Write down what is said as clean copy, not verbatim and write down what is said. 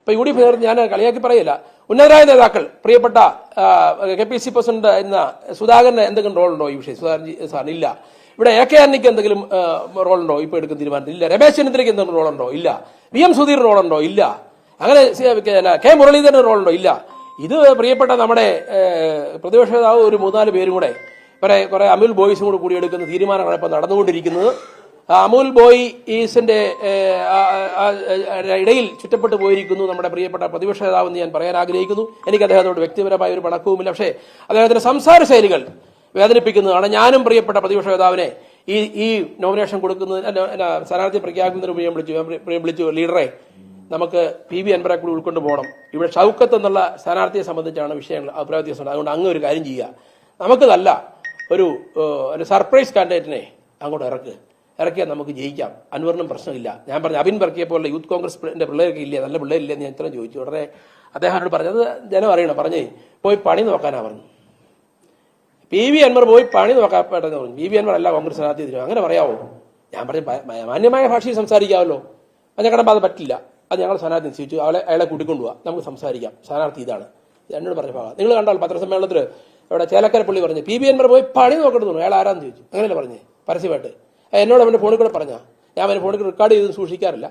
ഇപ്പൊ U D F ഞാൻ കളിയാക്കി പറയില്ല, ഉന്നതരായ നേതാക്കൾ പ്രിയപ്പെട്ട KPC പ്രസിഡന്റ് എന്ന സുധാകരന് എന്തെങ്കിലും റോളുണ്ടോ ഈ വിഷയം? സുധാകരൻ സാറിന് ഇല്ല. ഇവിടെ AK ആന്റണിക്ക് എന്തെങ്കിലും റോളുണ്ടോ ഇപ്പൊ എടുക്കുന്ന തീരുമാനത്തിൽ? ഇല്ല. രമേശ് ചെന്നിത്തലയ്ക്ക് എന്തെങ്കിലും റോളുണ്ടോ? ഇല്ല. VM സുധീറിന് റോളുണ്ടോ? ഇല്ല. അങ്ങനെ K മുരളീധരന് റോളുണ്ടോ? ഇല്ല. ഇത് പ്രിയപ്പെട്ട നമ്മുടെ പ്രതിപക്ഷ നേതാവ് ഒരു 3-4 പേരും കൂടെ കുറെ അമുൽ ബോയ്സും കൂടെ കൂടി എടുക്കുന്ന തീരുമാനങ്ങളാണ് ഇപ്പൊ നടന്നുകൊണ്ടിരിക്കുന്നത്. അമുൽ ബോയ്സിന്റെ ഇടയിൽ ചുറ്റപ്പെട്ടു പോയിരിക്കുന്നു നമ്മുടെ പ്രിയപ്പെട്ട പ്രതിപക്ഷ നേതാവെന്ന് ഞാൻ പറയാൻ ആഗ്രഹിക്കുന്നു. എനിക്ക് അദ്ദേഹത്തോട് വ്യക്തിപരമായ ഒരു പണക്കവുമില്ല. പക്ഷേ അദ്ദേഹത്തിന്റെ സംസാര ശൈലികൾ വേദനിപ്പിക്കുന്നതാണ്. ഞാനും പ്രിയപ്പെട്ട പ്രതിപക്ഷ നേതാവിനെ ഈ നോമിനേഷൻ കൊടുക്കുന്നതിന് സ്ഥാനാർത്ഥി പ്രഖ്യാപിക്കുന്നതിന് വിളിച്ചു ലീഡറെ നമുക്ക് PV അൻവറെ കൂടി ഉൾക്കൊണ്ട് പോകണം. ഇവിടെ ഷൗക്കത്ത് എന്നുള്ള സ്ഥാനാർത്ഥിയെ സംബന്ധിച്ചാണ് വിഷയങ്ങൾ അഭിപ്രായ വ്യത്യാസമുണ്ട്. അതുകൊണ്ട് അങ്ങ് ഒരു കാര്യം ചെയ്യുക, നമുക്ക് നല്ല ഒരു സർപ്രൈസ് കാൻഡിഡേറ്റിനെ അങ്ങോട്ട് ഇറക്കിയാൽ നമുക്ക് ജയിക്കാം. അൻവറിനും പ്രശ്നമില്ല. ഞാൻ പറഞ്ഞു അബിൻ വർക്കിയെ പോലെ യൂത്ത് കോൺഗ്രസിന്റെ പിള്ളേർക്ക് ഇല്ലേ, നല്ല പിള്ളേരില്ലേ എന്ന് ഞാൻ ഇത്രയും ചോദിച്ചു. ഉടനെ അദ്ദേഹത്തോട് പറഞ്ഞത് ജനം അറിയണം, പറഞ്ഞേ പോയി പണി നോക്കാനാ പറഞ്ഞു. PV അൻവർ പോയി പണി നോക്കാൻ പെട്ടെന്ന് പറഞ്ഞു. PV അൻവർ അല്ല കോൺഗ്രസ് സ്ഥാനാർത്ഥി തരും. അങ്ങനെ പറയാവോ? ഞാൻ പറഞ്ഞു മാന്യമായ ഭാഷയിൽ സംസാരിക്കാമല്ലോ. ഞങ്ങളുടെ അത് പറ്റില്ല, അത് ഞങ്ങൾ സ്ഥാനാർത്ഥി നിശ്ചയിച്ചു, അയാളെ കൂട്ടിക്കൊണ്ടുപോവാ, നമുക്ക് സംസാരിക്കാം, സ്ഥാനാർത്ഥി ഇതാണ് എന്നോട് പറഞ്ഞ ഭാഗം. നിങ്ങൾ കണ്ടാൽ പത്രസമ്മേളനത്തിൽ ഇവിടെ ചേലക്കരപ്പള്ളി പറഞ്ഞു PV അൻവർ പോയി പണി നോക്കട്ടെ തോന്നുന്നു, അയാൾ ആരാന്ന് ചോദിച്ചു. അങ്ങനെയല്ലേ പറഞ്ഞേ പരസ്യമായിട്ട്? എന്നോട് അവൻ്റെ ഫോണിൽ കൂടെ പറഞ്ഞാൽ ഞാൻ അവൻ്റെ ഫോണിൽ റെക്കോർഡ് ചെയ്ത് സൂക്ഷിക്കാറില്ല.